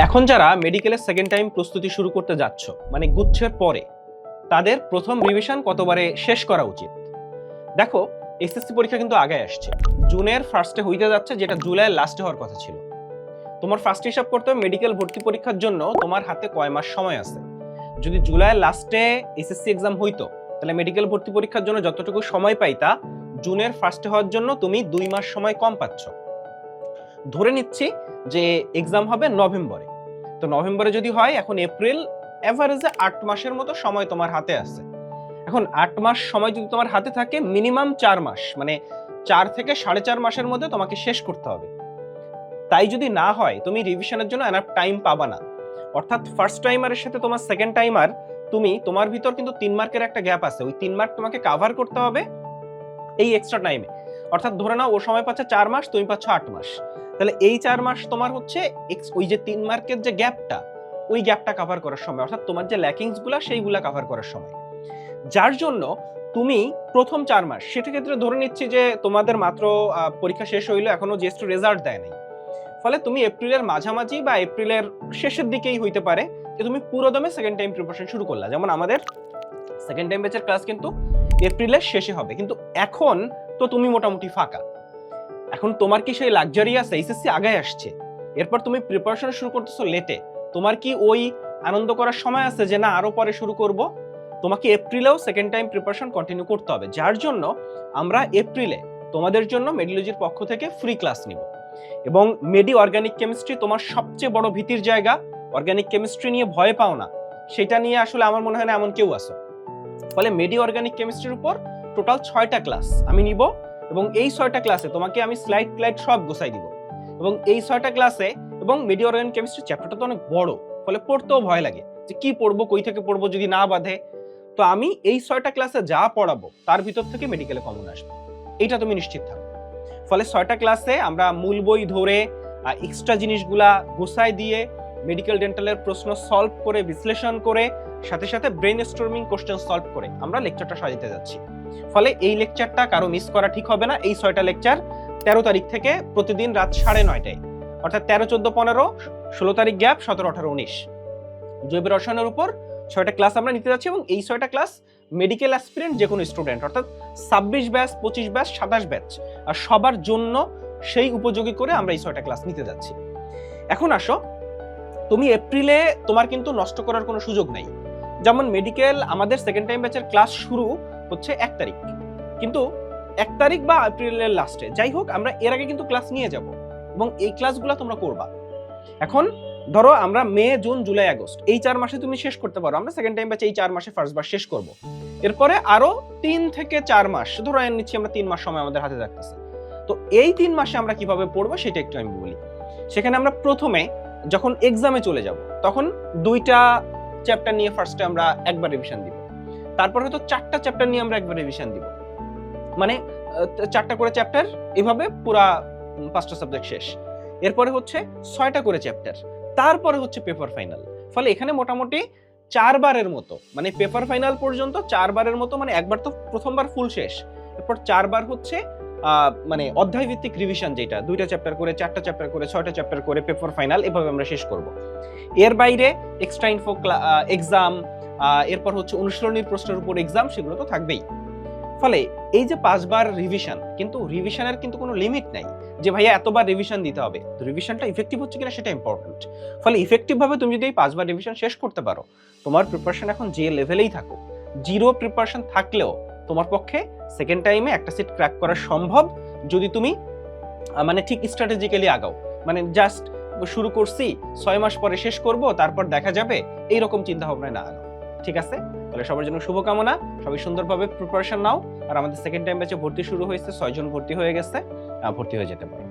এখন যারা মেডিকেলের সেকেন্ড টাইম প্রস্তুতি শুরু করতে যাচ্ছ, মানে গুচ্ছের পরে, তাদের প্রথম রিভিশন কতবারে শেষ করা উচিত? দেখো, এসএসসি পরীক্ষা কিন্তু আগে আসছে, জুনের ফার্স্টে হইতে যাচ্ছে, যেটা জুলাইয়ের লাস্টে হওয়ার কথা ছিল। তোমার ফার্স্ট হিসাব করতে হবে মেডিকেল ভর্তি পরীক্ষার জন্য তোমার হাতে কয় মাস সময় আছে। যদি জুলাইয়ের লাস্টে এসএসসি এক্সাম হইতো, তাহলে মেডিকেল ভর্তি পরীক্ষার জন্য যতটুকু সময় পাইতা, জুনের ফার্স্টে হওয়ার জন্য তুমি 2 মাস সময় কম পাচ্ছ। ধরে নিচ্ছি যে এক্সাম হবে নভেম্বরে, তো নভেম্বরে যদি হয়, এখন এপ্রিল, এভারেজে 8 মাসের মতো সময় তোমার হাতে আছে। এখন 8 মাস সময় যদি তোমার হাতে থাকে, মিনিমাম 4 মাস, মানে 4 থেকে 4.5 মাসের মধ্যে তোমাকে শেষ করতে হবে। তাই যদি না হয়, তুমি রিভিশনের জন্য এনাফ টাইম পাবা না। অর্থাৎ ফার্স্ট টাইমারের সাথে তোমার সেকেন্ড টাইমার, তোমার ভিতর কিন্তু 3 মার্কের একটা গ্যাপ আছে, ওই 3 মার্ক তোমাকে কভার করতে হবে এই এক্সট্রা টাইমে। অর্থাৎ ধরে নাও ও সময় পাচ্ছে 4 মাস, তুমি পাচ্ছ 8 মাস, তাহলে এই 4 মাস তোমার হচ্ছে ওই যে 3 মার্কের যে গ্যাপটা, ওই গ্যাপটা কভার করার সময়, অর্থাৎ তোমার যে ল্যাকিংস গুলা সেইগুলা কভার করার সময়। যার জন্য তুমি প্রথম 4 মাস, সেটা ক্ষেত্রে ধরে নিচ্ছি যে তোমাদের মাত্র পরীক্ষা শেষ হইলো, এখনো জেস্ট রেজাল্ট দেয় নাই, ফলে তুমি এপ্রিলের মাঝামাঝি বা এপ্রিলের শেষের দিকেই হইতে পারে যে তুমি পুরো দমে সেকেন্ড টাইম প্রিপারেশন শুরু করলা। যেমন আমাদের সেকেন্ড টাইম ব্যাচের ক্লাস কিন্তু এপ্রিলের শেষে হবে, কিন্তু এখন তো তুমি মোটামুটি ফাঁকা। এখন তোমার কি সেই লাক্সারি আছে? এসএসসি আগে আসছে, এরপর তুমি প্রিপারেশন শুরু করতেছো লেটে, তোমার কি ওই আনন্দ করার সময় আছে যে না আরো পরে শুরু করব? তোমাকে এপ্রিলেও সেকেন্ড টাইম প্রিপারেশন কন্টিনিউ করতে হবে। যার জন্য আমরা এপ্রিলে তোমাদের জন্য মেডিলজির পক্ষ থেকে ফ্রি ক্লাস নিব। এবং মেডি অর্গানিক কেমিস্ট্রি তোমার সবচেয়ে বড় ভীতির জায়গা। অর্গানিক কেমিস্ট্রি নিয়ে ভয় পাও না, সেটা নিয়ে আসলে আমার মনে হয় না এমন কেউ আসো। ফলে মেডি অর্গানিক কেমিস্ট্রির উপর টোটাল 6টা ক্লাস আমি নিব, এবং এই 6টা ক্লাসে তোমাকে আমি স্লাইড সব গোছাই দিব। এবং এই 6টা ক্লাসে, এবং মেডি অর্গানিক কেমিস্ট্রি চ্যাপ্টারটা তো অনেক বড়, ফলে পড়তেও ভয় লাগে যে কি পড়বো, কই থেকে পড়বো যদি না বাঁধে। তো আমি এই 6টা ক্লাসে যা পড়াবো তার ভিতর থেকে মেডিকেলে কমন আসবে, এইটা তুমি নিশ্চিত থাকো। ফলে 6টা ক্লাসে আমরা মূল বই ধরে এক্সট্রা জিনিসগুলা গোছাই দিয়ে, মেডিকেল ডেন্টালের প্রশ্ন সলভ করে, বিশ্লেষণ করে, সাথে সাথে ব্রেন স্টর্মিং কোশ্চেন সলভ করে আমরা লেকচারটা সাজাতে যাচ্ছি। ফলে এই লেকচারটা কারো মিস করা ঠিক হবে না। এই 6টা লেকচার 13 তারিখ থেকে প্রতিদিন রাত 9:30টায়, অর্থাৎ 13, 14, 15, 16 তারিখ গ্যাপ, 17, 18, 19 জৈব রসায়নের উপর 6টা ক্লাস আমরা নিতে যাচ্ছি। এবং এই 6টা ক্লাস মেডিকেল অ্যাসপিরেন্ট যে কোনো স্টুডেন্ট, অর্থাৎ 26 ব্যাচ, 25 ব্যাচ, 27 ব্যাচ, আর সবার জন্য সেই উপযোগী করে আমরা এই 6টা ক্লাস নিতে যাচ্ছি। এখন আসো, তুমি এপ্রিলে তোমার কিন্তু নষ্ট করার কোনো সুযোগ নাই। যেমন মেডিকেল আমাদের সেকেন্ড টাইম ব্যাচের ক্লাস শুরু হচ্ছে 1 তারিখ, কিন্তু 1 তারিখ বা এপ্রিলের লাস্টে, যাই হোক, আমরা এর আগে কিন্তু ক্লাস নিয়ে যাব, এবং এই ক্লাসগুলো তোমরা করবা। এখন ধরো আমরা মে, জুন, জুলাই, আগস্ট, এই 4 মাসে তুমি শেষ করতে পারো। আমরা সেকেন্ড টাইম ব্যাচে এই 4 মাসে ফার্স্ট বার শেষ করব। এরপরে আরো 3 থেকে 4 মাস, ধরো নিচ্ছি আমরা 3 মাস সময় আমাদের হাতে থাকতেছে। তো এই 3 মাসে আমরা কিভাবে পড়বো সেটা একটু আমি বলি। সেখানে আমরা প্রথমে যখন এক্সামে চলে যাব, তখন 2টা চ্যাপ্টার নিয়ে ফার্স্টে আমরা একবার রিভিশন দিব। তারপর হয়তো 4টা চ্যাপ্টার নিয়ে আমরা একবার রিভিশন দিব, মানে 4টা করে চ্যাপ্টার, এভাবে পুরা 5টা সাবজেক্ট শেষ। এরপরে হচ্ছে 6টা করে চ্যাপ্টার, তারপরে হচ্ছে পেপার ফাইনাল। ফলে এখানে মোটামুটি 4 বারের মতো, মানে পেপার ফাইনাল পর্যন্ত 4 বারের মতো, মানে একবার তো প্রথমবার ফুল শেষ, এরপর 4 বার হচ্ছে মানে অধ্যায় ভিত্তিক রিভিশন, যেটা 2টা চ্যাপ্টার করে, 4টা চ্যাপ্টার করে, 6টা চ্যাপ্টার করে, পেপার ফাইনাল, এভাবে আমরা শেষ করব। এর বাইরে এক্সট্রা ইনফো এক্সাম, এরপর হচ্ছে অনুশীলনীর প্রশ্নের উপর এক্সাম, সেগুলো তো থাকবেই। ফলে এই যে 5 বার রিভিশন, কিন্তু রিভিশনের কিন্তু কোনো লিমিট নাই যে ভাইয়া এতবার রিভিশন দিতে হবে। তো রিভিশনটা ইফেক্টিভ হচ্ছে কিনা সেটা ইম্পর্টেন্ট। ফলে ইফেক্টিভ ভাবে তুমি যদি এই 5 বার রিভিশন শেষ করতে পারো, তোমার প্রিপারেশন এখন যে লেভেলেই থাকো, জিরো প্রিপারেশন থাকলেও তোমার পক্ষে সেকেন্ড টাইমে একটা সিট ক্র্যাক করা সম্ভব, যদি তুমি মানে ঠিক স্ট্র্যাটেজিক্যালি আগাও। মানে জাস্ট শুরু করছি, 6 মাস পরে শেষ করব, তারপর দেখা যাবে, এইরকম চিন্তা ভাবনায় না আগাও। ঠিক আছে? তাহলে সবার জন্য শুভকামনা, সবাই সুন্দরভাবে প্রিপারেশন নাও। আর আমাদের সেকেন্ড টাইম ব্যাচে ভর্তি শুরু হয়েছে, 6 জন ভর্তি হয়ে গেছে, ভর্তি হয়ে যেতে পারো।